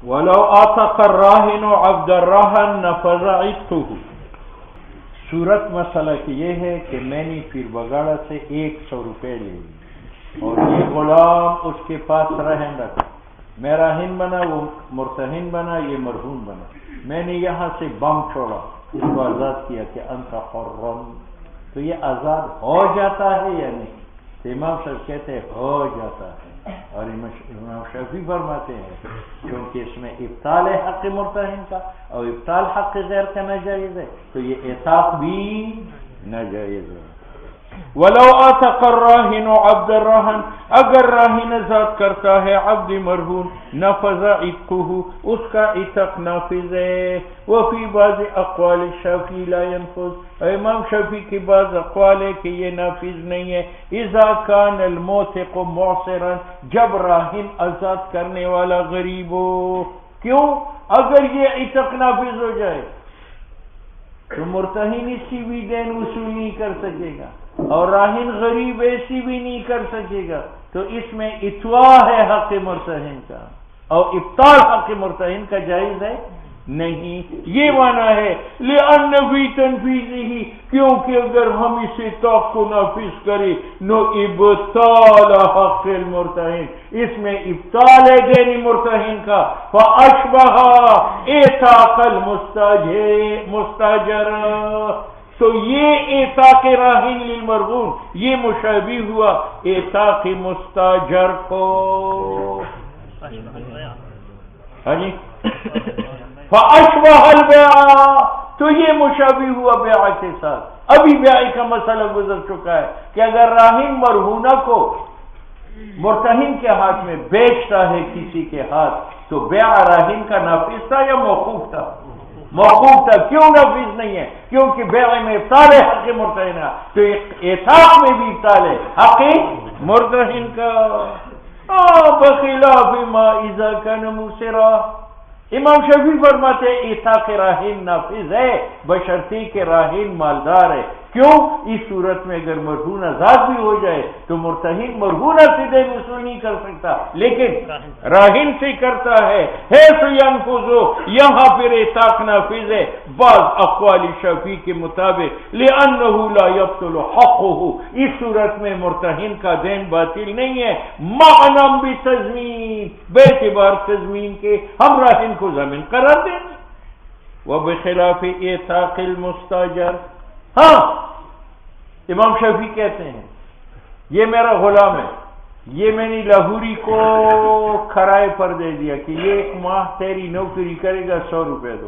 ولو آتق الراہن عبد الرہن نفذ عتقہ. صورت مسئلہ کہ یہ ہے کہ میں نے پیر بگاڑا سے 100 روپے لے لی اور یہ غلام اس کے پاس رہن رکھا. میں راہن بنا، وہ مرتہن بنا، یہ مرہون بنا. میں نے یہاں سے بم چھوڑا، اس کو آزاد کیا کہ انت حرم، تو یہ آزاد ہو جاتا ہے یا نہیں؟ تو امام صاحب کہتے ہیں ہو جاتا ہے. اور امام شافعی فرماتے ہیں کیونکہ اس میں ابطال حق مرتہن کا اور ابطال حق غیر کا ناجائز ہے، تو یہ اعتاق بھی ناجائز ہے. ولو آتق الراہن عبد الرہن، اگر راہن آزاد کرتا ہے عبد مرہون، نفذ عتقہ، اس کا عتق نافذ ہے. وفی بعض اقوال الشافعی لا ينفذ، امام شافعی کی بعض اقوال ہے کہ یہ نافذ نہیں ہے. اذا کان الموثق معسرا، جب راہن آزاد کرنے والا غریب ہو. کیوں؟ اگر یہ عتق نافذ ہو جائے تو مرتہن اسی بھی دین وصول نہیں کر سکے گا اور راہن غریب ایسی بھی نہیں کر سکے گا. تو اس میں اتوا ہے حق مرتہن کا اور ابطال حق مرتہن کا جائز ہے نہیں. یہ معنی ہے لأن فی تنفیذہ، کیونکہ اگر ہم اس اطاق کو نافذ کریں نو ابطال حق المرتہن، اس میں ابطال ہے دین مرتہن کا. فاشبہ اعتاق المستاجر، تو یہ اعتاق راہن للمرہون یہ مشابہ ہوا اعتاق مستاجر کو. ہاں جی، فاشبہ البیع، تو یہ مشابہ ہوا بیع کے ساتھ. ابھی بیع کا مسئلہ گزر چکا ہے کہ اگر راہن مرہونہ کو مرتہن کے ہاتھ میں بیچتا ہے کسی کے ہاتھ، تو بیع راہن کا نافذ تھا یا موقوف تھا؟ موقوف تھا. کیوں نافذ نہیں ہے؟ کیونکہ بیع میں ابطال ہے حق مرتہن، تو اعتاق میں بھی ابطال ہے حق مرتہن کا. بخلاف ما اذا کان موسرا، امام شافعی فرماتے ہیں اعتاق راہن نافذ ہے بشرطی کہ راہن مالدار ہے. کیوں؟ اس صورت میں اگر مرہون آزاد بھی ہو جائے تو مرتہن مرہونہ سے دین وصول نہیں کر سکتا، لیکن راہن سے کرتا ہے. حیث ینفذ، یہاں پھر اعتاق نافذ ہے بعض اقوال شافعی کے مطابق. لأنہ لا یبطل حقہ، اس صورت میں مرتہن کا دین باطل نہیں ہے. معنی بتضمین، بے اعتبار تضمین کے ہم راہن کو ضامن قرار دیں. وبخلاف اعتاق المستاجر، ہاں امام شافعی کہتے ہیں یہ میرا غلام ہے، یہ میں نے لاہوری کو کرائے پر دے دیا کہ یہ 1 ماہ تیری نوکری کرے گا، 100 روپے دو.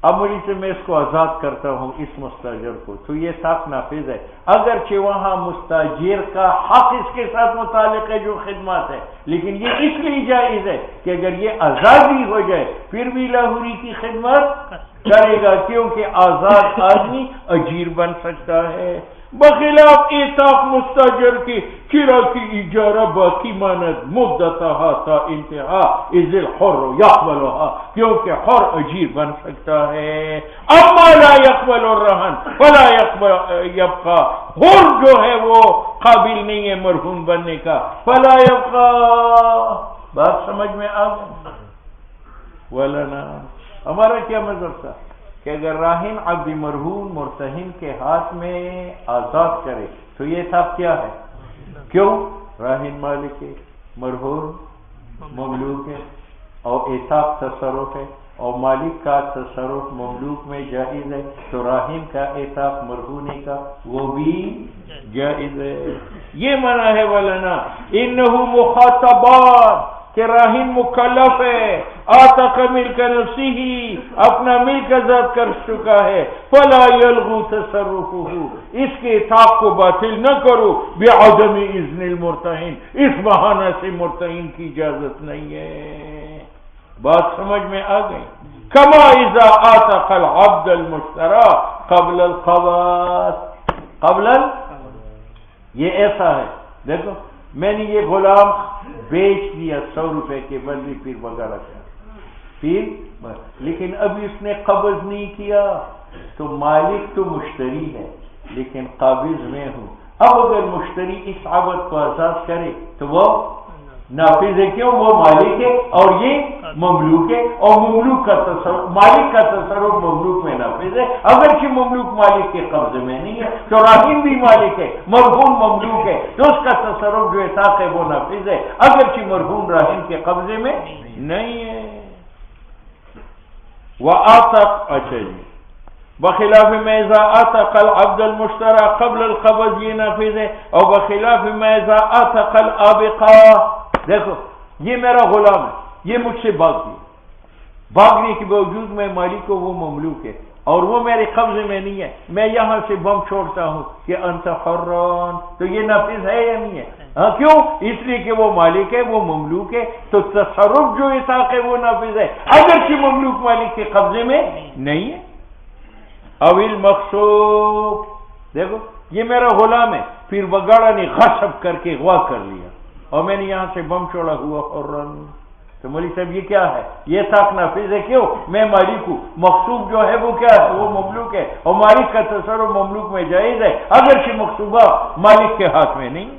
اب مجھے سے میں اس کو آزاد کرتا ہوں اس مستاجر کو، تو یہ ساتھ نافذ ہے. اگرچہ وہاں مستاجر کا حق اس کے ساتھ متعلق ہے جو خدمات ہے، لیکن یہ اس لیے جائز ہے کہ اگر یہ آزادی ہو جائے پھر بھی لاہوری کی خدمت کرے گا، کیونکہ آزاد آدمی اجیر بن سکتا ہے. بخلاف اعتاق مستاجر کی کرا کی اجارہ باقی ماند مدتها تا انتہا اذ الحر یقبلها، کیونکہ حر اجیر بن سکتا ہے. اما لا يقبل الرہن فلا یبقى، حر جو ہے وہ قابل نہیں ہے مرہون بننے کا. فلا يبقى، بات سمجھ میں آ گئی؟ ولنا، ہمارا کیا مذہب تھا کہ اگر راہن عبد مرہون مرتہن کے ہاتھ میں آزاد کرے تو یہ سب کیا ہے؟ کیوں؟ راہن مالک ہے، مرہون مملوک ہے، اور اعتاق تصرف ہے، اور مالک کا تصرف مملوک میں جائز ہے، تو راہن کا اعتاق مرہونی کا وہ بھی جائز ہے. یہ منع ہے. ولنا انہ مخاطبان، کہ راہن مکلف ہے، آتق ملک نفسی، اپنا ملک آزاد کر چکا ہے. فلا یلغو تصرفہ، اس کے اطاق کو باطل نہ کرو. بعدم اذن المرتہن، اس بہانہ سے مرتہن کی اجازت نہیں ہے. بات سمجھ میں آ گئی؟ کما اذا آتق العبد المشترى قبل القبض، یہ ایسا ہے. دیکھو میں نے یہ غلام بیچ دیا 100 روپے کے بدلے پیر وغیرہ کا، پیر، لیکن ابھی اس نے قبض نہیں کیا، تو مالک تو مشتری ہے لیکن قابض میں ہوں. اب اگر مشتری اس عبد کو آزاد کرے تو وہ نافذ ہے. کیوں؟ وہ مالک ہے اور یہ مملوک ہے، اور مملوک کا تصرف، مالک کا تصرف مملوک میں نافذ ہے، اگرچہ مملوک مالک کے قبضے میں نہیں ہے، تو راہن بھی مالک ہے، مرہون مملوک ہے، تو اس کا تصرف جو اطاق ہے وہ نافذ ہے، اگرچہ مرہون راہن کے قبضے میں نہیں ہے۔ وآتق، اچھا جی، بخلاف ما اذا اعتق العبد المشترى قبل القبض، یہ نافذ ہے، اور بخلاف ما اذا اعتق الابقاء، دیکھو یہ میرا غلام ہے، یہ مجھ سے بھاگ گیا، بھاگنے کے باوجود میں مالک کو وہ مملوک ہے اور وہ میرے قبضے میں نہیں ہے، میں یہاں سے بم چھوڑتا ہوں کہ انت حران، تو یہ نافذ ہے یا نہیں ہے؟ ہاں، کیوں؟ اس لیے کہ وہ مالک ہے، وہ مملوک ہے، تو تصرف جو اطاق ہے وہ نافذ ہے، اگرچہ مملوک مالک کے قبضے میں نہیں ہے۔ اویل مخصوب، دیکھو یہ میرا غلام ہے، پھر بگاڑا نے غصب کر کے اغوا کر لیا اور میں نے یہاں سے بم چھوڑا ہوا حران، تو مولوی صاحب یہ کیا ہے؟ یہ طاق نافذ ہے، کیوں؟ میں مالک ہوں، مخصوب جو ہے وہ کیا ہے؟ وہ مملوک ہے، اور مالک کا تصرف مملوک میں جائز ہے، اگرچہ مخصوبہ مالک کے ہاتھ میں نہیں۔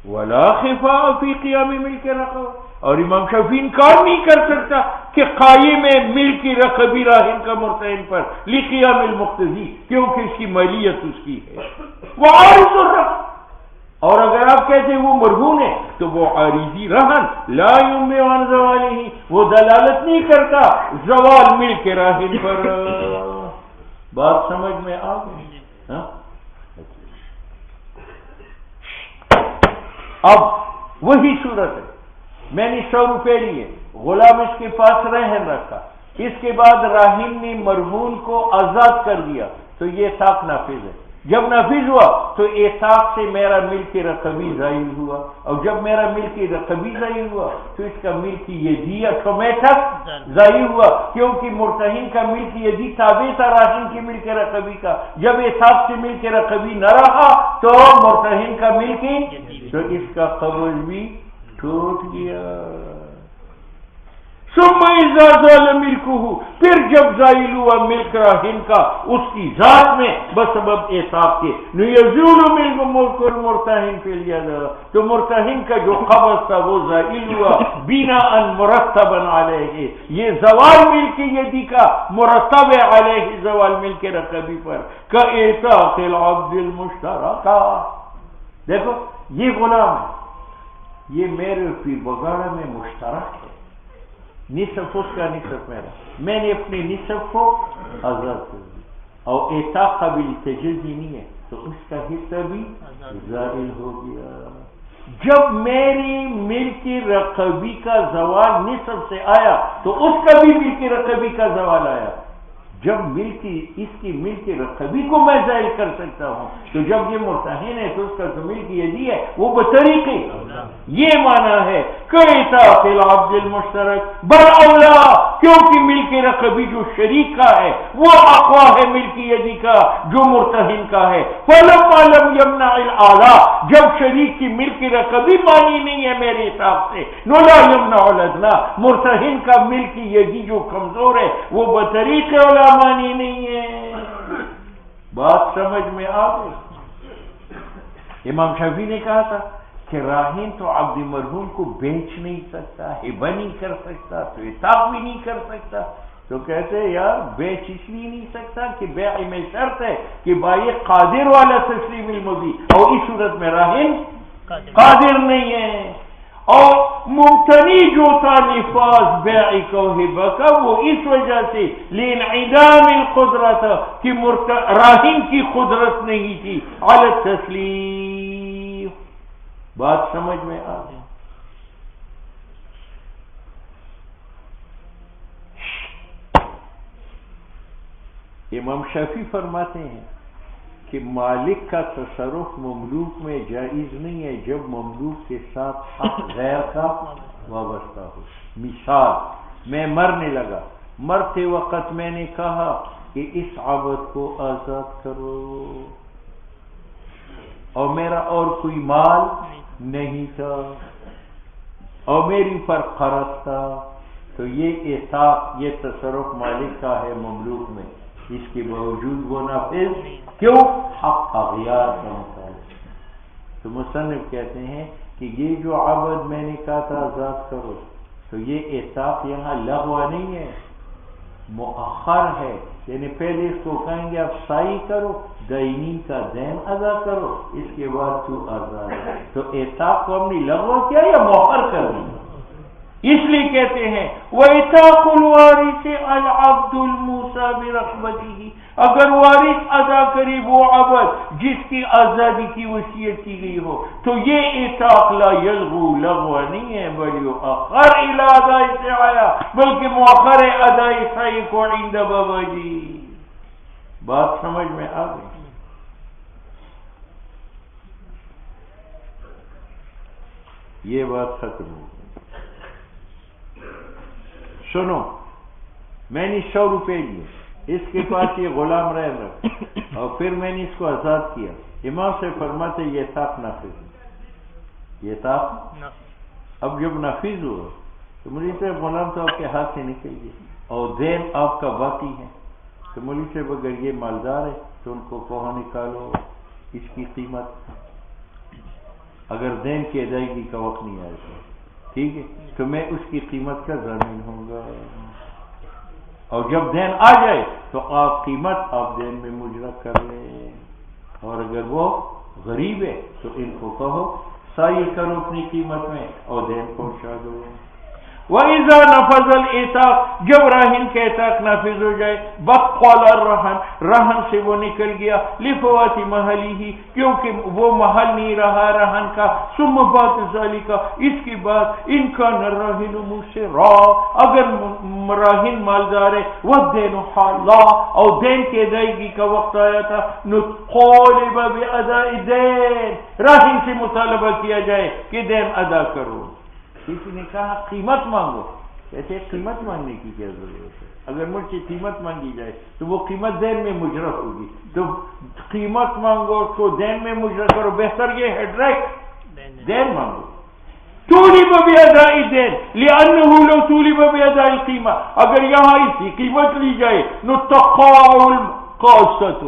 ولا خفاء فی قیام ملک رقبہ، اور امام شافعی انکار نہیں کر سکتا کہ قائم ملک رقبی راہن کا مرتہن پر لقیام المقتضی، کیونکہ اس کی مالیت اس کی ہے۔ وعارض الرقب، اور اگر آپ کہتے ہیں وہ مرہون ہے تو وہ عارضی رہن لا ينبئ عن زوالہ، وہ دلالت نہیں کرتا زوال ملک راہن پر۔ بات سمجھ میں آ گئی؟ ہاں؟ اب وہی صورت ہے، میں نے 100 روپے لیے، غلام اس کے پاس رہن رکھا، اس کے بعد راہن نے مرہون کو آزاد کر دیا، تو یہ اطاق نافذ ہے۔ جب نافذ ہوا تو اطاق سے میرا ملک رقبی ظاہر ہوا، اور جب میرا ملک رقبی ظاہر ہوا تو اس کا ملک یدی آٹومیٹک ظاہر ہوا، کیونکہ مرتہن کا ملک یدی تابع تھا راہن کی ملک رقبی کا، جب اطاق سے ملک رقبی نہ رہا تو مرتہن کا ملک، تو اس کا قبض بھی ٹوٹ گیا۔ ثم اذا زال ملکہ، پھر جب زائل ہوا ملک راہن کا اس کی ذات میں بسبب اعتاق کے، یزول ملک المرتہن فی الید، تو مرتہن کا جو قبض تھا وہ زائل ہوا بناء مرتبا علیہ، یہ زوال ملک یدی کا مرتب علیہ زوال ملک رقبی پر، کا اعتاق العبد المشترکہ۔ دیکھو یہ غلام ہے، یہ میرے پیر بگاڑا میں مشترک ہے، نصف اس کا نصف میرا، میں نے اپنے نصف کو آزاد کر دیا، اور اعتاق قابل تجزی نہیں ہے تو اس کا حصہ بھی زائل ہو گیا۔ جب میری ملک رقبی کا زوال نصف سے آیا تو اس کا بھی ملک رقبی کا زوال آیا۔ جب اس کی ملک رقبی کو میں ظاہر کر سکتا ہوں، تو جب یہ مرتہن ہے تو اس کا جو ملک یدی ہے وہ بطریقے، یہ معنی ہے کہ اطاق العبد المشترک بل اولا، کیونکہ ملک رقبی جو شریک کا ہے وہ اقوا ہے ملک یدی کا جو مرتہن کا ہے۔ فلما لم یمنع الاعلی، جب شریک کی ملک رقبی مانی نہیں ہے میرے حساب سے، نو لا یمنع الادنی، مرتہن کا ملک یدی جو کمزور ہے وہ بطریق اولا مانی نہیں ہے۔ بات سمجھ میں آ گئی؟ امام شافعی نے کہا تھا کہ راہن تو عبد مرہون کو بیچ نہیں سکتا، ہبہ نہیں کر سکتا، تو اطاق بھی نہیں کر سکتا، تو کہتے ہیں یار بیچ اس لیے نہیں سکتا کہ بیع میں شرط ہے کہ بائع قادر والا تسلیم المبی، اور اس صورت میں راہن قادر نہیں ہے، اور ممتنی جو تھا نفاذ بیع کو ہبہ کا وہ اس وجہ سے لانعدام القدرت کہ راہن کی قدرت نہیں تھی علی التسلیم۔ بات سمجھ میں آ گئی؟ امام شافعی فرماتے ہیں کہ مالک کا تصرف مملوک میں جائز نہیں ہے جب مملوک کے ساتھ حق غیر کا وابستہ ہو۔ مثال، میں مرنے لگا، مرتے وقت میں نے کہا کہ اس عبد کو آزاد کرو، اور میرا اور کوئی مال نہیں تھا اور میری پر قرض تھا، تو یہ اعتاق، یہ تصرف مالک کا ہے مملوک میں، اس کے باوجود وہ نافذ کیوں؟ حق اغیار کا مطابق۔ تو مصنف کہتے ہیں کہ یہ جو عبد میں نے کہا تھا آزاد کرو، تو یہ اعتاق یہاں لغو نہیں ہے، مؤخر ہے، یعنی پہلے اس کو کہیں گے آپ سائی کرو، دینی کا دین ادا کرو، اس کے بعد تو آزاد ہے۔ تو اعتاق کو ہم نے لغو کیا یا مؤخر کر دیا؟ اس لیے کہتے ہیں وَإِتَاقُ الْوَارِثِ الْعَبْدُ الْمُوسَى بِرَغْبَتِهِ، اگر وارث ادا کرے وہ عبد جس کی آزادی کی وصیت کی گئی ہو تو یہ اعتاق لا یلغو، لغو نہیں ہے، بل یؤخر الی اداء سعیا، بلکہ مؤخر اداء سعی کو عند بابا جی۔ بات سمجھ میں آ گئی؟ یہ بات ختم ہو گئی۔ سنو، میں نے 100 روپے لیے، اس کے پاس یہ غلام رہ رکھ، اور پھر میں نے اس کو آزاد کیا۔ امام سے فرماتے یہ اعتاق نافذ ہے، یہ اعتاق اب جب نافذ ہوا تو مولوی صاحب غلام صاحب کے ہاتھ سے نکل گیا اور دین آپ کا باقی ہے، تو مولوی صاحب اگر یہ مالدار ہے تو ان کو کہاں نکالو اس کی قیمت، اگر دین کی ادائیگی کا وقت نہیں آئے گا، ٹھیک ہے، تو میں اس کی قیمت کا ضامن ہوں گا، اور جب دین آ جائے تو آپ قیمت آپ دین میں مجرا کر لیں، اور اگر وہ غریب ہے تو ان کو کہو سائی کرو اپنی قیمت میں اور دین پہنچا دو۔ وَإِذَا نَفَذَ الْإِعْتَاقُ، جب راہن کا اعتاق نافذ ہو جائے، بَطَّلَ الرَّهْنُ، رہن سے وہ نکل گیا، لِفَوَاتِ مَحَلِهِ، کیونکہ وہ محل نہیں رہا رہن کا، ثُمَّ بَعْدَ ذَلِكَ، اس کے بعد إِنْ كَانَ الرَّاهِنُ مُوسِرًا، اگر راہن مالدار ہے، وَالدَّيْنُ حَالًا، اور دین کی ادائیگی کا وقت آیا تھا، نُطَالَبَ بِأَدَاءِ الدَّيْنِ، راہن سے مطالبہ کیا جائے کہ دین ادا کرو۔ کسی نے کہا قیمت مانگو، کہتے قیمت مانگنے کی کیا ضرورت ہے؟ اگر مجھ سے قیمت مانگی جائے تو وہ قیمت دین میں مجرا ہوگی، تو قیمت مانگو تو دین میں مجرا کرو، بہتر یہ ہے ڈائریکٹ دین مانگو۔ طولب بأداء الدین لأنه لو طولب بأداء القیمہ، اگر یہاں اس کی قیمت لی جائے نتقاع القاصۃ،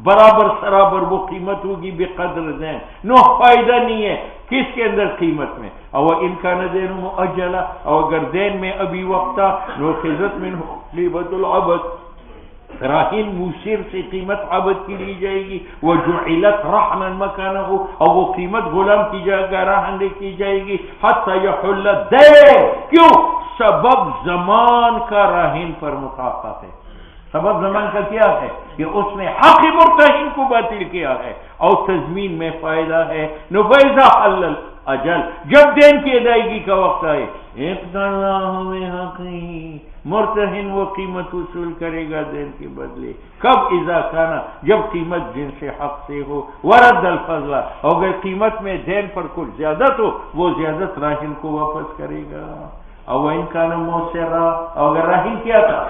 برابر سرابر وہ قیمت ہوگی بقدر دین، نو فائدہ نہیں ہے کس کے اندر قیمت میں، او ان کان دین مؤجلا، اور اگر دین میں ابھی وقت تھا، نو خزت منہ قیمت العبد، راہن موسر سے قیمت عبد کی لی جائے گی، وجعلت رحنا مکانہ، اور وہ قیمت غلام کی جگہ راہن کی جائے گی، حتی یحل الدین، کیوں؟ سبب زمان کا راہن پر مخافت ہے، سبب زمان کا کیا ہے کہ اس نے حق مرتہن کو باطل کیا ہے اور تضمین میں فائدہ ہے۔ نفیضہ حلل اجل، جب دین کی ادائیگی کا وقت آئے، مرتہن وہ قیمت وصول کرے گا دین کے بدلے، کب؟ اذا کانا، جب قیمت جن سے حق سے ہو، ورد الفضل، اور اگر قیمت میں دین پر کچھ زیادت ہو وہ زیادت راہن کو واپس کرے گا، اور ان کا موسرا، اور اگر راہن کیا تھا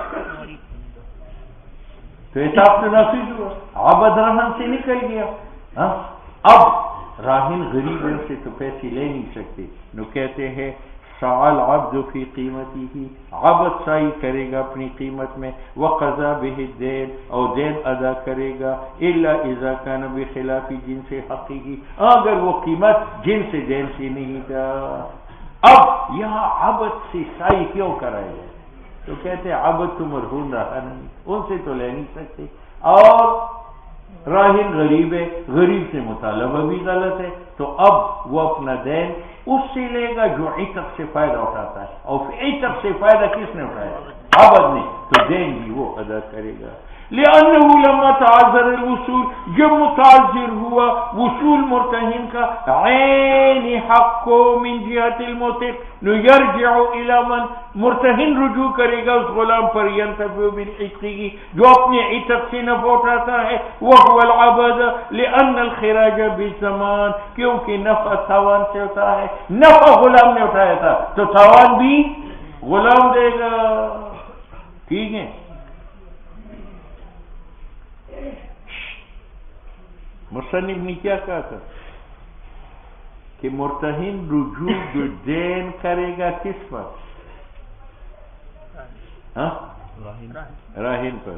تو اعتاق تو نافذ ہوا، عبد رہن سے نکل گیا، اب راہن غریب ہے، سے تو پیسے لے نہیں سکتے، نو کہتے ہیں سعال عبد فی قیمتی ہی، عبد سائی کرے گا اپنی قیمت میں، وقضا بہ الدین، اور دین ادا کرے گا، الا اذا کان بخلاف جنس حقیقی، اگر وہ قیمت جنس دین سے نہیں تھا۔ اب یہاں عبد سے سائی کیوں کرائے گا؟ تو کہتے ہیں عبد تو مرہون رہا نہیں، ان سے تو لے نہیں سکتے، اور راہن غریب ہے، غریب سے مطالبہ بھی غلط ہے، تو اب وہ اپنا دین اس سے لے گا جو عتق سے فائدہ اٹھاتا ہے، اور عتق سے فائدہ کس نے اٹھایا؟ عبد نے، تو دین بھی وہ ادا کرے گا۔ لأنه لما تعذر الوصول، جب متعذر ہوا وصول مرتہن کا عین حق کو من جہت الموتق، یرجع الى من، مرتہن رجوع کرے گا اس غلام پر، ينتفع بالعتق، جو اپنے عتق سے نفع اٹھاتا ہے، وهو العبد، لأن الخراج بالزمان، کیونکہ نفع تاوان سے ہوتا ہے، نفع غلام نے اٹھایا تھا تو تاوان بھی غلام دے گا، ٹھیک ہے۔ مصنف نے کیا کہا تھا کہ مرتہن رجوع جو دین کرے گا کس پر؟ راہن پر،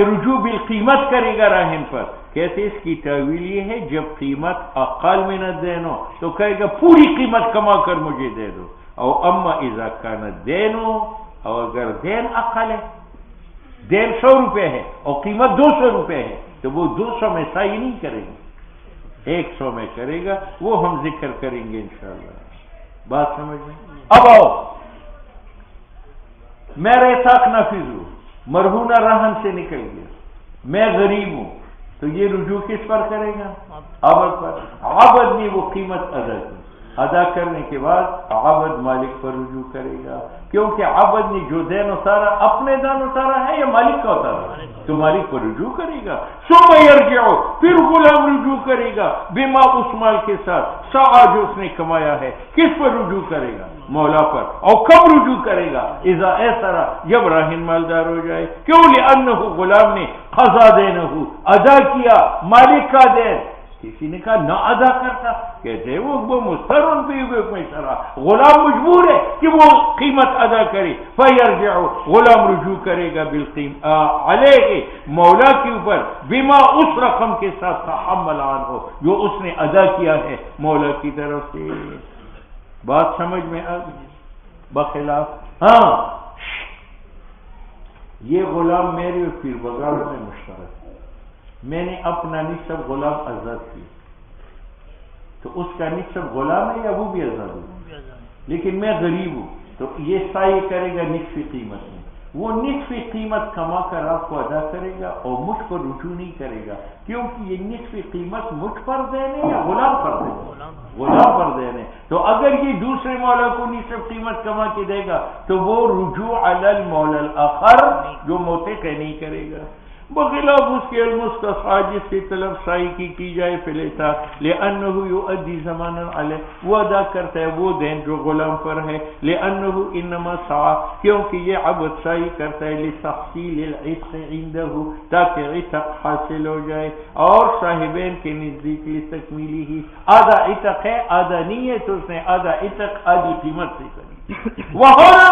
رجوع بالقیمت کرے گا راہن پر، کہتے اس کی تعویل یہ ہے جب قیمت اقل من الدین ہو تو کہے گا پوری قیمت کما کر مجھے دے دو، او اما اذا کان دینو، اور اگر دین اقل ہے، دین 100 روپے ہے اور قیمت 200 روپے ہے، تو وہ 200 میں سائی نہیں کرے گا، 100 میں کرے گا، وہ ہم ذکر کریں گے انشاءاللہ۔ بات سمجھ میں؟ اب آؤ، میں ریساک نافذ ہوں، مرہونہ رہن سے نکل گیا، میں غریب ہوں، تو یہ رجوع کس پر کرے گا؟ عبد پر۔ عبد نے وہ قیمت ادا کی، ادا کرنے کے بعد عبد مالک پر رجوع کرے گا، کیونکہ عبد نے جو دین اتارا اپنے دین اتارا ہے یا مالک کا اتارا؟ تو مالک پر رجوع کرے گا۔ ثم یرجع، پھر غلام رجوع کرے گا بما اس مال کے ساتھ سعی جو اس نے کمایا ہے۔ کس پر رجوع کرے گا؟ مولا پر۔ اور کب رجوع کرے گا؟ اذا ایسرا، جب راہن مالدار ہو جائے۔ کیوں؟ لأنہ غلام نے قضا دینہ، ادا کیا مالک کا دین۔ کسی نے کہا نہ ادا کرتا، کہتے ہیں وہ مسترن پہ میں شرع، غلام مجبور ہے کہ وہ قیمت ادا کرے۔ فیرجع، غلام رجوع کرے گا علیہ، مولا کے اوپر، بما اس رقم کے ساتھ تحمل عنہ، جو اس نے ادا کیا ہے مولا کی طرف سے۔ بات سمجھ میں آ گئی؟ بخلاف ہاں یہ غلام میرے اور پیر بگاڑ میں مشترک ہے، میں نے اپنا نصف غلام آزاد کیا، تو اس کا نصف غلام ہے یا وہ بھی آزاد ہے؟ لیکن میں غریب ہوں، تو یہ سائی کرے گا نصفی قیمت میں، وہ نصفی قیمت کما کر آپ کو ادا کرے گا اور مجھ پر رجوع نہیں کرے گا، کیونکہ یہ نصفی قیمت مجھ پر دینے یا غلام پر دینے؟ غلام پر دینے۔ تو اگر یہ دوسرے مولا کو نصف قیمت کما کے دے گا تو وہ رجوع علی المولا الاخر جو موتق ہے نہیں کرے گا، بخلاف اس کے المستصحی جس کی طلب سائی کی جائے فلیتا، لأنہ یؤدی زمانا علیہ، وہ ادا کرتا ہے وہ دین جو غلام پر ہے، لأنہ انما سعی، کیونکہ یہ عبد سائی کرتا ہے لتحصیل العتق عندہ، تاکہ عتق حاصل ہو جائے، اور صاحبین کے نزدیک لتکمیلی ہی، آدھا عتق ہے آدھا نہیں ہے، تو اس نے آدھا عتق آدھی قیمت سے کری۔ وہاں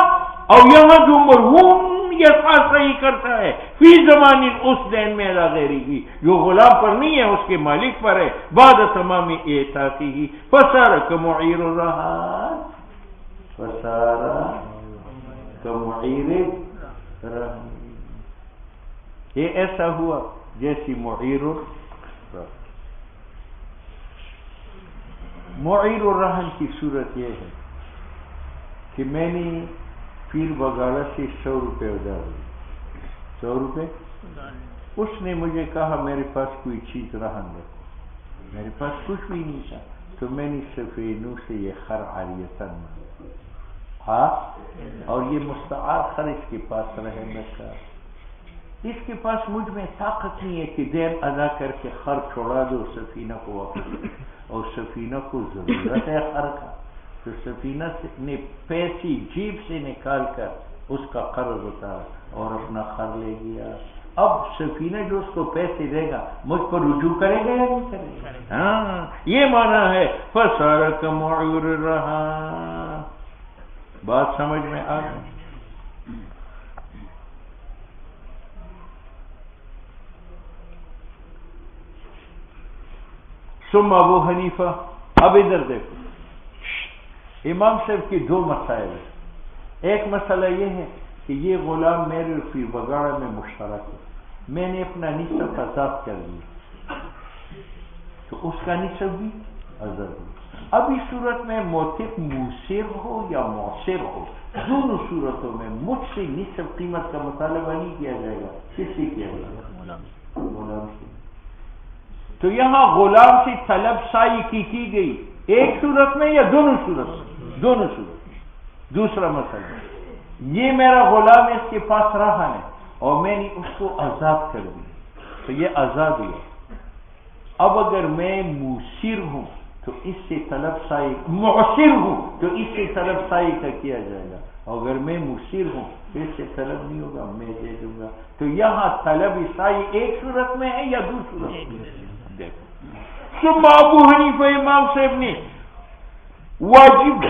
اور یہاں جو مرہون یسعی صحیح کرتا ہے فی زمان اس دین میں ادا غیری کی، جو غلام پر نہیں ہے اس کے مالک پر ہے، بعد تمام اعتاقی ہی، فسار کمعیر الرہان، فسار کمعیر الرہان، یہ ایسا ہوا جیسی معیر الرہن۔ معیر الرہن کی صورت یہ ہے کہ میں نے پیر بگاڑا سے 100 روپے ادھار ہوئے، 100 روپے، اس نے مجھے کہا میرے پاس کوئی چیز رہن رکھو، میرے پاس کچھ بھی نہیں تھا، تو میں نے سفینوں سے یہ خر عاریتاً مانگا، ہاں، اور یہ مستعار خر اس کے پاس رہے، میں کہا اس کے پاس مجھ میں طاقت نہیں ہے کہ دین ادا کر کے خر چھوڑا دو سفینہ کو واپس، اور سفینہ کو ضرورت ہے خر کا، تو سفینہ نے پیسے جیب سے نکال کر اس کا قرض اتارا اور اپنا خر لے گیا۔ اب سفینہ جو اس کو پیسے دے گا مجھ پر رجوع کرے گا یا نہیں کرے گا؟ ہاں، یہ معنی ہے فسار کمعیر الرہان۔ بات سمجھ میں آ گئی؟ ثم ابو حنیفہ، اب ادھر دیکھو، امام صاحب کی 2 مسائل ہیں۔ ایک مسئلہ یہ ہے کہ یہ غلام میرے اور پیر بگاڑا میں مشترک ہے، میں نے اپنا نصف آزاد کر دیا، تو اس کا نصف بھی آزاد ہو۔ اب اس صورت میں موثق موثر ہو یا معصر ہو، دونوں صورتوں میں مجھ سے نصف قیمت کا مطالبہ نہیں کیا جائے گا، کس سے کیا جائے گا؟ غلام سے۔ تو یہاں غلام سے طلب سائی کی گئی، ایک صورت میں یا دونوں صورت میں؟ دونوں صورت۔ دوسرا مسئلہ، یہ میرا غلام اس کے پاس رہا ہے اور میں نے اس کو آزاد کر دیا، تو یہ آزاد ہوا۔ اب اگر میں موثر ہوں تو اس سے طلب سائی، معصر ہوں تو اس سے طلب سائی کا کیا جائے گا، اور اگر میں موثر ہوں تو اس سے طلب نہیں ہوگا، میں دے دوں گا۔ تو یہاں طلب سائی ایک صورت میں ہے یا دوسری صورت میں؟ دیکھو، ثم ابو حنیفہ امام صاحب نے واجب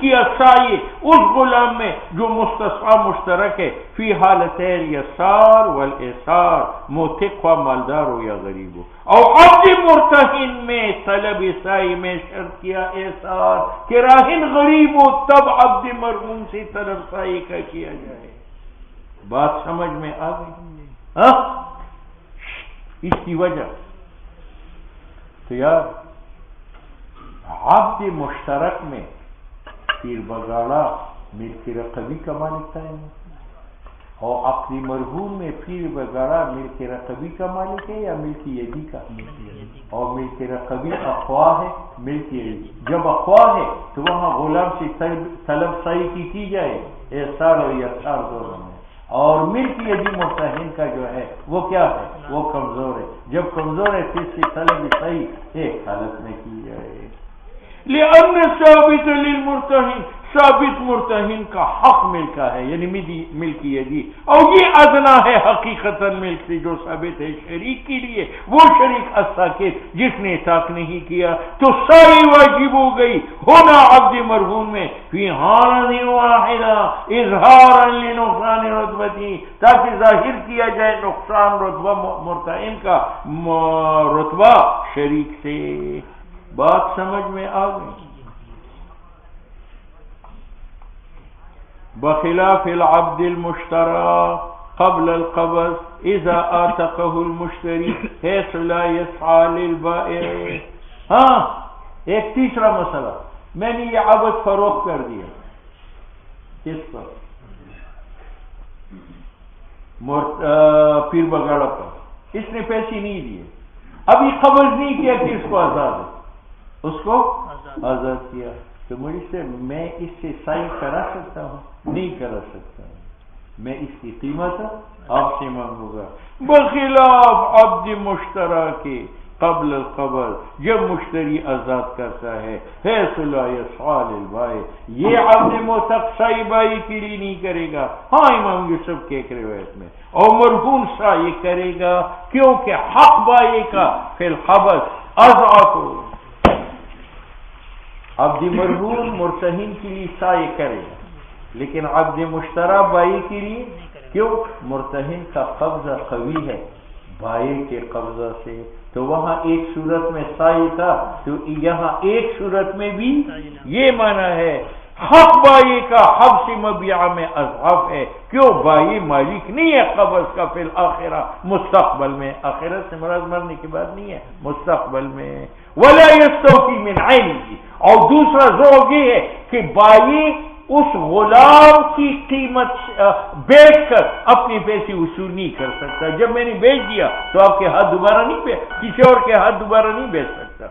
کیا سعی اس غلام میں جو مستسعی مشترک ہے فی حالتین یسار والاثار، موثق ہوا مالدار ہو یا غریب ہو. اور عبد مرتہن میں طلب سعی میں شرط کیا اثار کہ راہن غریب ہو تب عبد مرہون سے طلب سعی کا کیا جائے. بات سمجھ میں آ گئی؟ ہاں، اس کی وجہ تو یار عبد مشترک میں پیر بگاڑا ملک رقبی کا مالک تعین ہے، اور عقد مرہون میں پیر بگاڑا ملک رقبی کا مالک ہے یا ملک یدی کا؟ اور ملک رقبی اقوا ہے، ملک یدی. جب اقوا ہے تو وہاں غلام سے طلب سعی کی جائے احسار اور یسار دونوں میں. اور ملک یدی مرتہن کا جو ہے وہ کیا ہے؟ وہ کمزور ہے. جب کمزور ہے پھر سے طلب صحیح ایک حالت میں کی جائے. لأن ثابت للمرتہن، ثابت مرتہن کا حق ملکا ہے یعنی ملک یدی، اور یہ ادنا ہے حقیقتاً ملک سے جو ثابت ہے شریک کے لیے. وہ شریک الساکت جس نے اطاعت نہیں کیا تو ساری واجب ہو گئی ہونا عبد مرہون میں فی حالت واحدہ اظہارا لنقصان رتبتی، تاکہ ظاہر کیا جائے نقصان رتبہ مرتہن کا رتبہ شریک سے. بات سمجھ میں آ گئی؟ بخلاف العبد المشترى قبل القبض اذا آتقه المشتری حيث لا يسعى للبائع. ہاں، ایک تیسرا مسئلہ، میں نے یہ عبد فروخت کر دیا کس پر؟ پیر بگاڑا پر. اس نے پیسے نہیں دیے، ابھی قبض نہیں کیا کہ اس کو آزاد ہے، اس کو آزاد کیا. تو مجھ سے میں اس سے سائن کرا سکتا ہوں؟ نہیں کرا سکتا ہوں. میں اس کی قیمت آپ سے مانگوں گا. بخلاف عبد مشترا کے قبل القبض، جب مشتری آزاد کرتا ہے حیث لا یسعى للبائع، یہ عبد موثق سعی بائی کے لیے نہیں کرے گا. ہاں، امام یوسف کے ایک روایت میں اور مرہون سعی کرے گا کیونکہ حق بائی کا فی الحبس اضعف. عبد مرہون مرتہن کے لیے سعی کرے گا لیکن عبد مشترا بائی کے لیے کیوں؟ مرتہن کا قبضہ قوی ہے بائی کے قبضہ سے. تو وہاں ایک صورت میں سعی تھا تو یہاں ایک صورت میں بھی یہ معنی ہے حق بائی کا حبس مبیعہ میں اضعف ہے. کیوں؟ بائی مالک نہیں ہے قبض کا فی الآخرہ، مستقبل میں. آخرت سے مراد مرنے کے بعد نہیں ہے، مستقبل میں. ولا یستوفی من عینہ، اور دوسرا ذوق یہ ہے کہ بائی اس غلام کی قیمت بیچ کر اپنے پیسے وصول نہیں کر سکتا. جب میں نے بیچ دیا تو آپ کے ہاتھ دوبارہ نہیں کسی اور کے ہاتھ دوبارہ نہیں بیچ سکتا.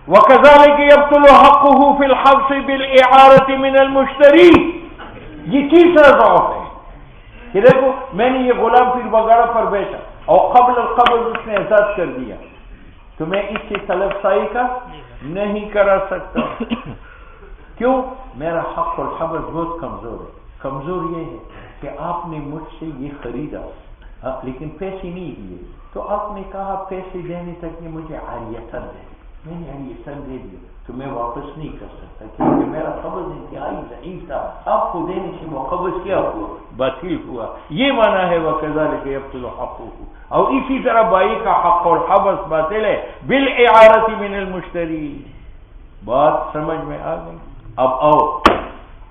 وَكَذَلِكَ يَبْطُلُ حَقُّهُ فِي الْحَبْسِ بِالْإِعَارَةِ مِنَ الْمُشْتَرِي. یہ تیسرا ضعف ہے کہ دیکھو میں نے یہ غلام پیر بگاڑا پر بیچا اور قبل القبض اس نے آزاد کر دیا تو میں اس سے طلب سائی کا نہیں کرا سکتا. کیوں؟ میرا حق الحبس بہت کمزور ہے. کمزور یہ ہے کہ آپ نے مجھ سے یہ خریدا لیکن پیسے نہیں دیے، تو آپ نے کہا پیسے دینے تک یہ مجھے عاریتاً دے. میں نے عاریتاً دے دیا تو میں واپس نہیں کر سکتا کیونکہ میرا قبض انتہائی ضعیف تھا. آپ کو دینے سے وہ قبض کیا ہوا؟ باطل ہوا. یہ معنی ہے وَكَذَلِكَ يَبْطُلُ حَقُّهُ. اور اسی طرح بائی کا حق اور حبس باطل ہے بالإعارة من المشتری. بات سمجھ میں آ گئی؟ اب آؤ،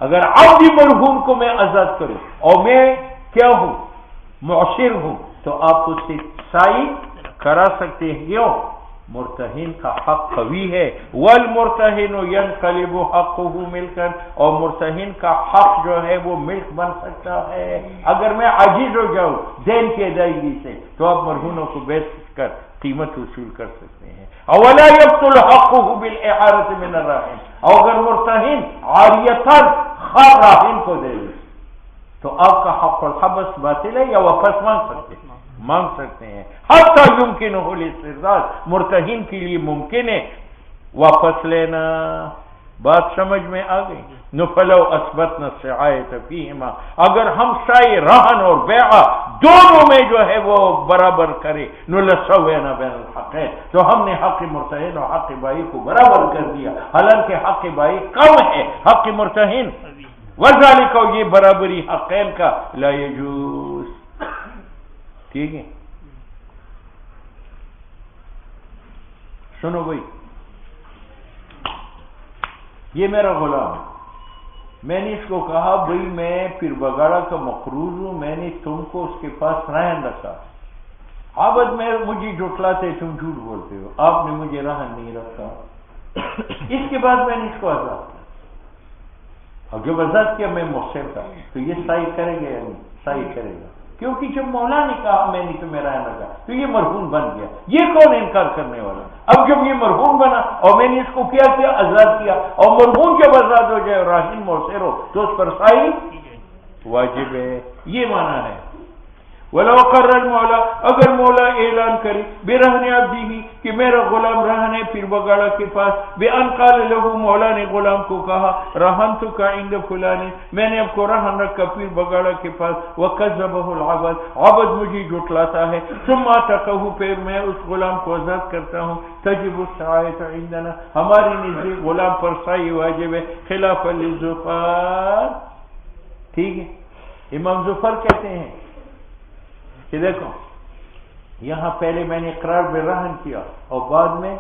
اگر عبد مرہون کو میں آزاد کروں اور میں کیا ہوں؟ معشر ہوں، تو آپ اس سے سائی کرا سکتے ہیں. کیوں؟ مرتہن کا حق قوی ہے. والمرتہن ينقلب حقه ملکا، اور مرتہن کا حق جو ہے وہ ملک بن سکتا ہے. اگر میں عاجز ہو جاؤں دین کی ادائیگی سے تو آپ مرہونوں کو بیچ کر قیمت وصول کر سکتے ہیں. اولا یبطل حقه بالإعارة من الراہن، اور اگر مرتہن عاریتاً خر راہن کو دے دے تو آپ کا حق الحبس باطل ہے یا واپس مانگ سکتے ہیں. حتی یمکن الاسترداد، مرتہن کے لیے ممکن ہے واپس لینا. بات سمجھ میں آ گئی؟ نفلو اثبتنا السعایۃ فیہما، اگر ہم سعی رہن اور بیعہ دونوں میں جو ہے وہ برابر کرے، لسوینا بین الحقین، تو ہم نے حق مرتہن اور حق بائی کو برابر کر دیا، حالانکہ حق بائی کم ہے حق مرتہن، وذالک، یہ برابری حقین کا لا یجوز. ٹھیک ہے، سنو بھائی، یہ میرا غلام ہے، میں نے اس کو کہا بھائی میں پیر بگاڑا کا مقروض ہوں، میں نے تم کو اس کے پاس رہن رکھا، عابد میں مجھے جھٹلاتے، تم جھوٹ بولتے ہو، آپ نے مجھے رہن نہیں رکھا. اس کے بعد میں نے اس کو آزاد کیا، اور جب آزاد کیا میں مؤثر تھا، تو یہ صحیح کرے گا یا نہیں؟ صحیح کرے گا، کیونکہ جب مولا نے کہا میں نے تمہیں رہن رکھا تو یہ مرہون بن گیا. یہ کون انکار کرنے والا؟ اب جب یہ مرہون بنا اور میں نے اس کو کیا آزاد کیا، اور مرہون جب آزاد ہو جائے اور راہین مؤثر ہو تو اس پر صحیح واجب ہے. یہ معنی ہے. وَلَوْ قَرَّ الْمَوْلَى، اگر مولا اعلان کرے بِرَهْنِ عَبْدِهِ کہ میرا غلام رہن ہے پیر بگاڑا کے پاس، بِأَنْ قَالَ لَهُ، مولا نے غلام کو کہا رَهَنْتُكَ عِنْدَ فُلَانٍ، میں نے اب کو رہن رکھا پیر بگاڑا کے پاس، وَكَذَّبَهُ الْعَبْدُ، عبد مجھے جھٹلاتا ہے، ثُمَّ أَعْتَقَهُ، پھر میں اس غلام کو آزاد کرتا ہوں، تجب السعایۃ عندنا، ہماری نزدیک غلام پر سعی واجب ہے، خلاف للظفار. ٹھیک ہے، امام ظفر کہتے ہیں کہ دیکھو یہاں پہلے میں نے اقرار بالرہن کیا اور بعد میں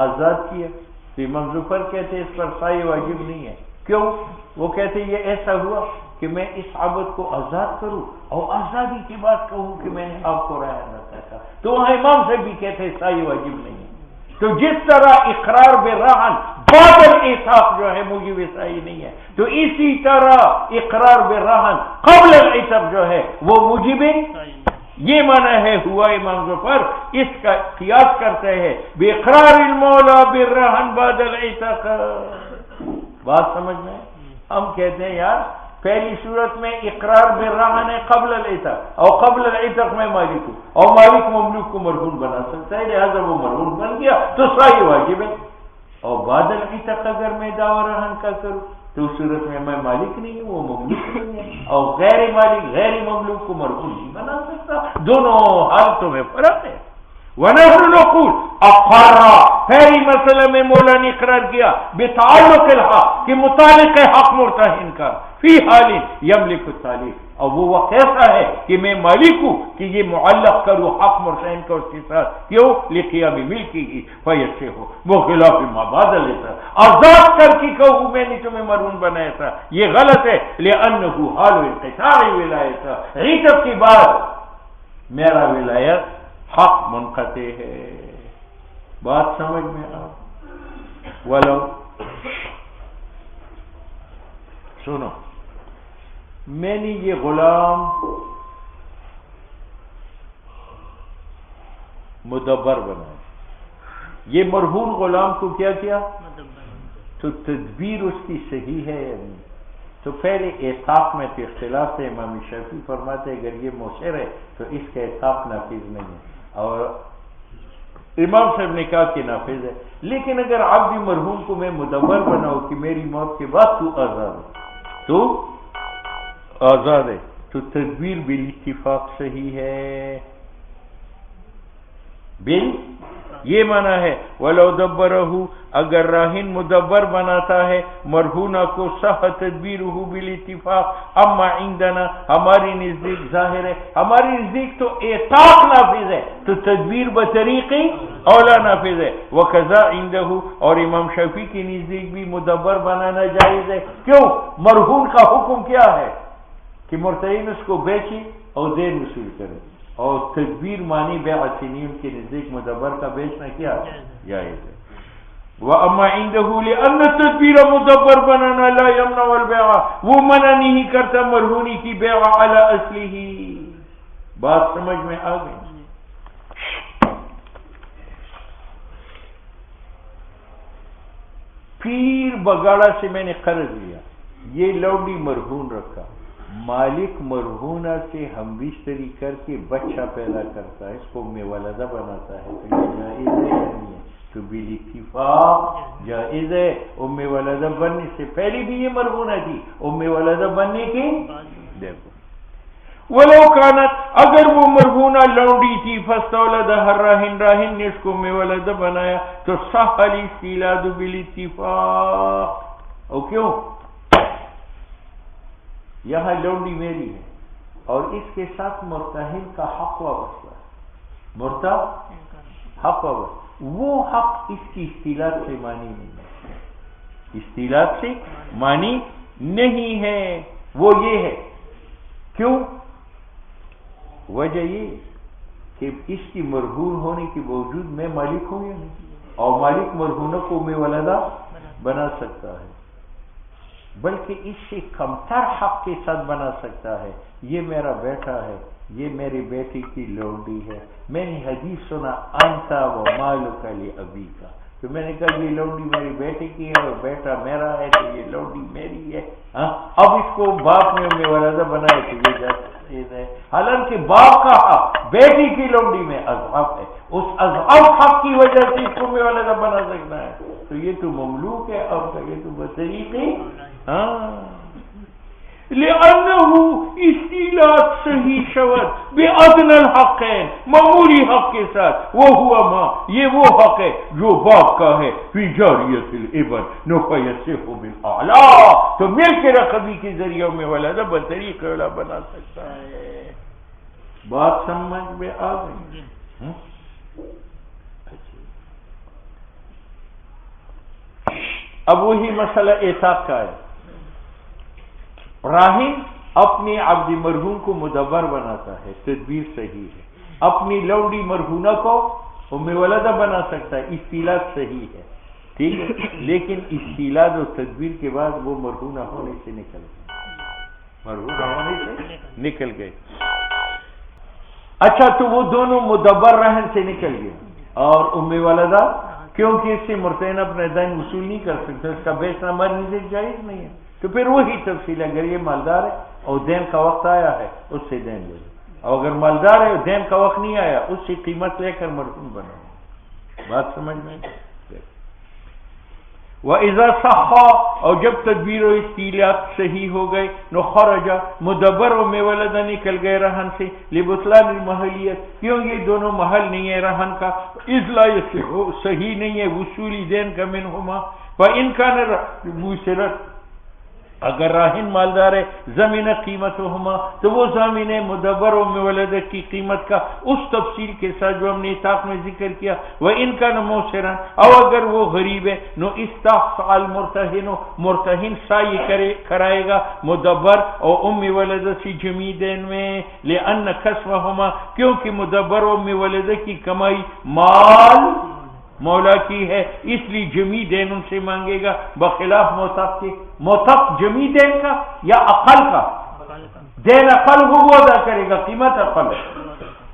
آزاد کیا، تو امام ظفر کہتے ہیں اس پر سعی واجب نہیں ہے. کیوں؟ وہ کہتے ہیں یہ ایسا ہوا کہ میں اس عبد کو آزاد کروں اور آزادی کی بات کہوں کہ میں نے آپ کو رہن رکھا تھا، تو وہاں امام سے بھی کہتے ہیں سعی واجب نہیں ہے. تو جس طرح اقرار بالرہن بعد العتاق جو ہے موجب صحیح نہیں ہے، تو اسی طرح اقرار بالرہن قبل العتاق جو ہے وہ موجب. یہ معنی ہے ہوا امام ظفر اس کا قیاس کرتے ہیں باقرار المولا بالرہن بعد العتاق. بات سمجھ میں؟ ہم کہتے ہیں یار پہلی صورت میں اقرار بالرہن ہے قبل العتاق، اور قبل العتاق میں مالک ہوں، اور مالک مملوک کو مرہون بنا سکتا ہے، لہذا وہ مرہون بن گیا تو صحیح واجب ہے. اور بعد العتاق اگر میں دعوی رہن کا کروں تو اس صورت میں مالک نہیں ہوں، وہ مملوک نہیں ہے، اور غیر مالک غیر مملوک کو مرہون نہیں بنا سکتا. دونوں حالتوں میں فرق ہے. وَنَحْنُ نَقُولُ أَقَرَّ، پہلی مسئلہ میں مولا نے اقرار کیا بتعلق الحق کہ متعلق ہے حق مرتہن کا، فی حال یملک التعلیق، اور وہ وقت ایسا ہے کہ میں مالک ہوں کہ یہ معلق کروں حق مرتہن کا اس کے ساتھ. کیوں؟ لقیام ملکی ہی فیسے ہو، وہ خلاف ما بعد العتاق، آزاد کر کے کہوں میں نے تمہیں مرہون بنایا تھا، یہ غلط ہے. لأنہ حال انقطاع ولایت، عتاق کی بعد میرا ولایت حق منقطع ہے. بات سمجھ میں آ؟ ولو سنو، میں نے یہ غلام مدبر بنایا، یہ مرہون غلام کو کیا کیا؟ تو تدبیر اس کی صحیح ہے یا نہیں؟ تو پہلے اعتاق میں تو اختلاف ہے. امام شافعی فرماتے اگر یہ مؤثر ہے تو اس کا اعتاق نافذ نہیں ہے، اور امام صاحب نے کہا کہ نافذ ہے. لیکن اگر عبد مرہون کو میں مدبر بناؤں کہ میری موت کے بعد تو آزاد ہے، تو آزاد ہے، تو تدبیر بالاتفاق صحیح ہے. یہ معنی ہے وَلَوْ دَبَّرَهُ، اگر راہن مدبر بناتا ہے مرہونہ کو، صح تدبیرہ بالاتفاق. اما عندنا، ہماری نزدیک ظاہر ہے، ہماری نزدیک تو اعتاق نافذ ہے تو تدبیر بطریقی اولا نافذ ہے. وَكَذَا عِنْدَهُ، اور امام شافعی کی نزدیک بھی مدبر بنانا جائز ہے. کیوں؟ مرہون کا حکم کیا ہے کہ مرتہن اس کو بیچے اور دین وصول کرے، اور تدبیر مانی بیع سنین کے نزدیک مدبر کا بیچنا کیا جائز ہے. وَأَمَّا عِنْدَهُ لِأَنَّ التَّدْبِيرَ مدبر بنانا لا يمنع البيع، وہ منع نہیں کرتا مرہونی کی بیع علی اصلہ. بات سمجھ میں آ گئی؟ پیر بگاڑا سے میں نے قرض لیا، یہ لوڈی مرہون رکھا، مالک مرہونہ سے ہم بیشتری کر کے بچہ پیدا کرتا ہے، اس کو میں والدہ بناتا ہے، تو یہ جائز ہے یا نہیں ہے؟ تو بالاتفاق جائز ہے. ام ولدہ بننے سے پہلے بھی یہ مرہونہ تھی, ام ولدہ بننے کی دیکھو. ولو کانت اگر وہ مرہونہ لونڈی تھی فاستولدها الراہن, راہن نے اس کو ام ولدہ بنایا تو صح الاستیلاد بالاتفاق. اور کیوں؟ یہاں لونڈی میری ہے اور اس کے ساتھ مرتہن کا حق وابستہ ہے, مرتہن حق وابستہ, وہ حق اس کی استیلاد سے مانی نہیں ہے, استیلاد سے مانی نہیں ہے. وہ یہ ہے, کیوں؟ وجہ یہ کہ اس کی مرہون ہونے کے باوجود میں مالک ہوں یا نہیں, اور مالک مرہونہ کو میں ولدہ بنا سکتا ہے, بلکہ اس سے کمتر حق کے ساتھ بنا سکتا ہے. یہ میرا بیٹا ہے, یہ میری بیٹی کی لونڈی ہے, میں نے حدیث سنا انت و مالک لابیک, تو میں نے کہا یہ لونڈی میری بیٹی کی ہے اور بیٹا میرا ہے تو یہ لونڈی میری ہے. اب اس کو باپ نے ام ولدہ بنائے تو یہ جاتا ہے, حالانکہ باپ کا حق بیٹی کی لونڈی میں اضعف ہے, اس اضعف حق کی وجہ سے اس کو ام ولدہ بنا سکتا ہے. تو یہ تو مملوک ہے, اور یہ تو بطریقی لأنه استیلاد صحیح شود بأدنى الحقین, معمولی حق کے ساتھ, وہ ہوا ماں, یہ وہ حق ہے جو باپ کا ہے, فی جاریت الابن نو فیصح بالاعلی, تو مل کے رقبی کے ذریعے میں ولدہ بطریق اولا بنا سکتا ہے. بات سمجھ میں آ گئی؟ اب وہی مسئلہ اعتاق کا ہے. راہن اپنی عبد مرہون کو مدبر بناتا ہے, تدبیر صحیح ہے. اپنی لونڈی مرہونہ کو ام ولدہ بنا سکتا ہے, استیلاد صحیح ہے, ٹھیک ہے. لیکن استیلاد اور تدبیر کے بعد وہ مرہونہ ہونے سے نکل گئے, مرہونہ ہونے سے نکل گئے. اچھا, تو وہ دونوں مدبر رہن سے نکل گئے, اور ام ولدہ کیونکہ اس سے مرتین اپنے دین وصول نہیں کر سکتے, اس کا بیچنا مرنے سے جائز نہیں ہے. تو پھر وہی تفصیل, اگر یہ مالدار ہے اور دین کا وقت آیا ہے اس سے دین لے, اور اگر مالدار ہے اور دین کا وقت نہیں آیا اس سے قیمت لے کر مرہون بنا. بات سمجھ میں؟ وَإِذَا صَحَّ, اور جب تدبیر و استیلاد صحیح ہو گئے, نو خرجا مدبر و مولدہ نکل گئے رہن سے, لبطلان المحلیت, کیوں یہ دونوں محل نہیں ہے رہن کا, اذ لا یصح, صحیح نہیں ہے وصولی دین کا منہما. فَإِنْ كَانَ مُوسِرًا, اگر راہن مالدار ہے, زمین قیمت ہوما, تو وہ زمین مدبر و مولدہ کی قیمت کا اس تفصیل کے ساتھ جو ہم نے اطاق میں ذکر کیا. وَإِنْ كَانَ مُوسِرًا, او اگر وہ غریب ہے, نو استحصى المرتہن, مرتہن سائی کرائے گا مدبر اور ام ولدہ سی جمی دین میں. لأن کسبہما, کیونکہ مدبر و ام ولدہ کی کمائی مال مولا کی ہے, اس لیے جمی دین ان سے مانگے گا, بخلاف موثق کے. موثق جمی دین کا یا اقل کا دین, اقل وہ ادا کرے گا, قیمت اقل ہے,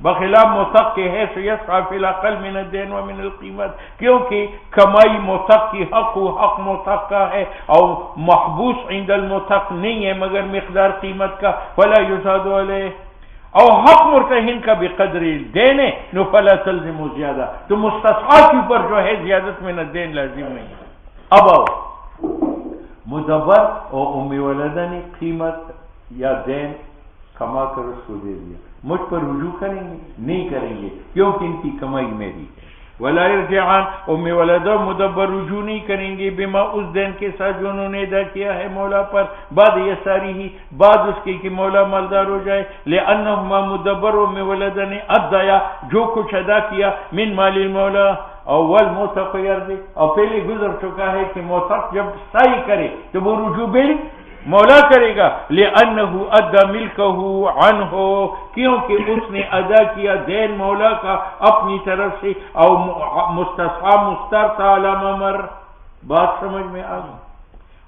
بخلاف موثق کے ہے. سو یسعى فی الاقل من الدین و من القیمت, کیونکہ کمائی موثق کی حق و حق موثق کا ہے, اور محبوس عند الموثق نہیں ہے مگر مقدار قیمت کا. فلا یزاد علیہ, اور حق مرتہن کا بقدر دینے, نو فلا تلزم زیادہ, تو مستسعی کے اوپر جو ہے زیادت میں نہ دین لازم نہیں. اب آؤ, مدبر اور ام ولدہ نے قیمت یا دین کما کر اس کو دے دیا, مجھ پر رجوع کریں گے؟ نہیں کریں گے, کیونکہ ان کی کمائی میری ہے. ولا یرجعان, ام ولدہ مدبر رجوع نہیں کریں گے, بما, اس دین کے ساتھ جو انہوں نے ادا کیا ہے مولا پر, بعد یہ ساری ہی, بعد اس کے کہ مولا مالدار ہو جائے. لأنہما مدبر و ام ولدہ نے ادایا جو کچھ ادا کیا, من مال المولا, اول موثق یرجع, اور پہلے گزر چکا ہے کہ موثق جب سائی کرے تو وہ رجوع بل مولا کرے گا. لأنه ادى ملکه عنه, کیونکہ اس نے ادا کیا دین مولا کا اپنی طرف سے, او مستصحى مسترتا علی ممر. بات سمجھ میں آ گئی؟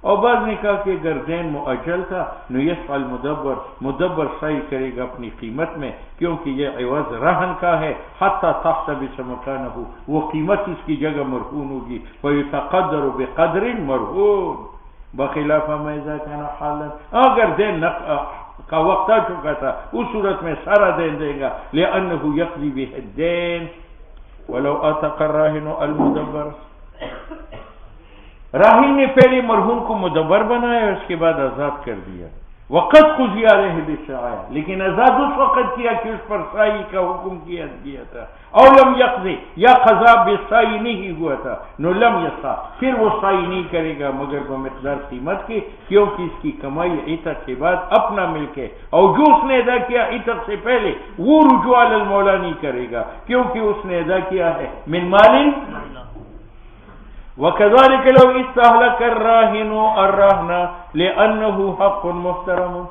اور بعض نے کہا کہ اگر دین مؤجل تھا, نو یسعى المدبر, مدبر سعی کرے گا اپنی قیمت میں, کیونکہ یہ عوض رہن کا ہے. حتی تحتبس مکانہ, وہ قیمت اس کی جگہ مرہون ہوگی. فیتقدر بقدر مرہون, بخلاف ما اذا كان حالا, اگر دین کا وقت آ چکا تھا اس صورت میں سارا دین دے گا. لأنه يقضي به الدين, ولو اتق الراہن المدبر، راہن نے پہلے مرہون کو مدبر بنایا اس کے بعد آزاد کر دیا. وقت قضی علیہ بالسعایا، لیکن آزاد اس وقت کیا کہ اس پر سائی کا حکم کیا تھا. او لم یقضی، یا قضا بالسائی نہیں ہوا تھا، نو لم یسع، پھر وہ سائی نہیں کرے گا مگر بمقدار قیمت کی، کیونکہ اس کی کمائی عتق کے بعد اپنا ملک ہے. اور جو اس نے ادا کیا عتق سے پہلے وہ رجوع علی المولا نہیں کرے گا، کیونکہ اس نے ادا کیا ہے من مال. وَكَذَلِكَ لَوْ اسْتَهْلَكَ الرَّاهِنُ الرَّهْنَ لِأَنَّهُ حَقٌّ مُحْتَرَمٌ.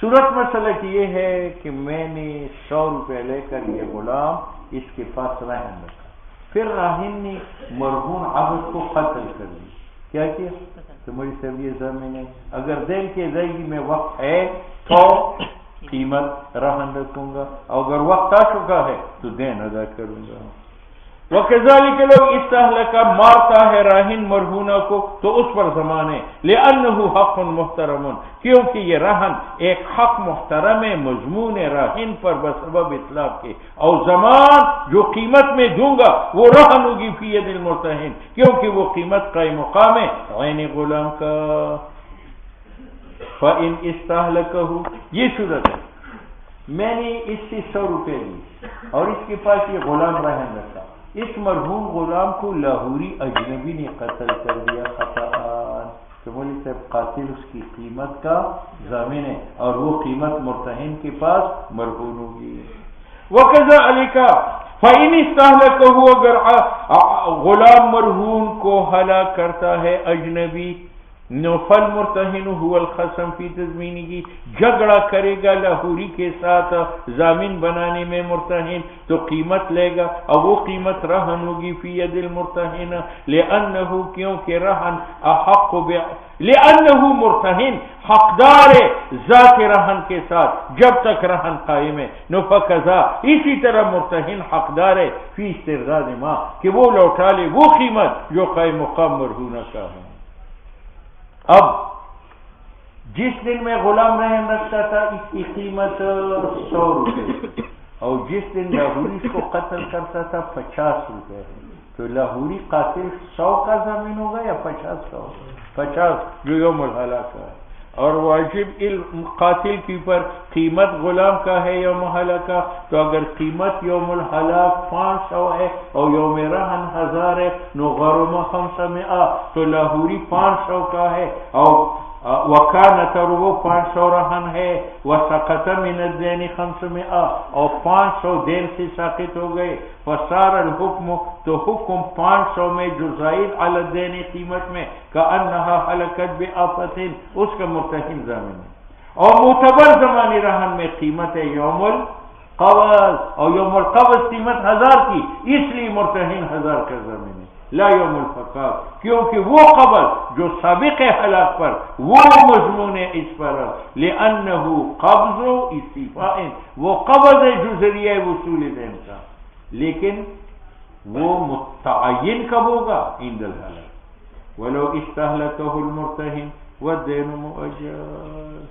صورت مسئلہ کی یہ ہے کہ میں نے 100 روپے لے کر یہ غلام اس کے پاس راہن رکھا، پھر راہن نے مرہون عبد کو قتل کر دی. کیا کیا؟ تو میری سب یہ زمین ہے، اگر دین کے ادائیگی میں وقت ہے تو قیمت راہن رکھوں گا، اور اگر وقت آ چکا ہے تو دین ادا کروں گا. وَكَذَلِكَ لَوْ اسْتَهْلَكَ، مارتا ہے راہن مرہونہ کو تو اس پر زمان ہے، لِأَنَّهُ حَقٌّ مُحْتَرَمٌ، کیونکہ یہ راہن ایک حق محترم ہے مضمون راہن پر بسبب اطلاق کے، اور زمان جو قیمت میں دوں گا وہ راہن ہوگی فی ید المرتہن، کیونکہ وہ قیمت قائم مقام ہے عین غلام کا. فَإِنْ اسْتَهْلَكَهُ، یہ صورت ہے میں نے اس سے 100 روپے لی اور اس کے پاس یہ غلام راہن رکھا، اس مرہون غلام کو لاہوری اجنبی نے قتل کر دیا خطأً، تو مولوی صاحب قاتل اس کی قیمت کا ضامن ہے اور وہ قیمت مرتہن کے پاس مرہون ہوگی. وَكَذَلِكَ فَإِنِ اسْتَهْلَكَهُ، اگر غلام مرہون کو ہلاک کرتا ہے اجنبی، نفل مرتہن هو الخصم فی تضمینی، جھگڑا کرے گا لاہوری کے ساتھ ضامن بنانے میں مرتہن، تو قیمت لے گا اور وہ قیمت رہن ہوگی فی ید المرتہن، لأنہ، کیونکہ رہن احق لأنہ مرتہن حقدار ہے ذات رہن کے ساتھ جب تک رہن قائم ہے. فقضا، اسی طرح مرتہن حقدار ہے فی استرداد ما، کہ وہ لوٹا لے وہ قیمت جو قائم مقام مرہونہ کا ہے. اب جس دن میں غلام رہن رکھتا تھا اس کی قیمت 100 روپے، اور جس دن لاہوری اس کو قتل کرتا تھا 50 روپے. تو لاہوری قاتل 100 کا ضامن ہوگا یا 50 کا ہوگا؟ 50 جو یوم الحلاک کا ہے. اور واجب قاتل کے اوپر قیمت غلام کا ہے یوم الحلاک کا، تو اگر قیمت یوم الحلاک 500 ہے اور یوم رہن 1000 ہے، نو غرم 500، تو لاہوری 500 کا ہے اور وکانت، اور وہ 500 رہن ہے، وسقط من الدین 500، اور 500 دین سے ساقط ہو گئے. فصار الحکم، تو حکم 500 میں جو زائد علی الدین قیمت میں، کأنہا حلقت بآفت، اس کا مرتہن ضامن ہے. اور معتبر زمانی رہن میں قیمت ہے یوم القبض، اور یوم القبض قیمت 1000 کی، اس لیے مرتہن 1000 کا ضامن ہے، لا یوم الفقار، کیونکہ وہ قبض جو سابق ہلاک پر وہ مضمون ہے اس پر، لأنہ قبض استیفاء، وہ قبض ہے جو ذریعہ وصول دین کا، لیکن وہ متعین کب ہوگا؟ عند الہلاک. ولو استہلکہ المرتہن والدین مؤجل.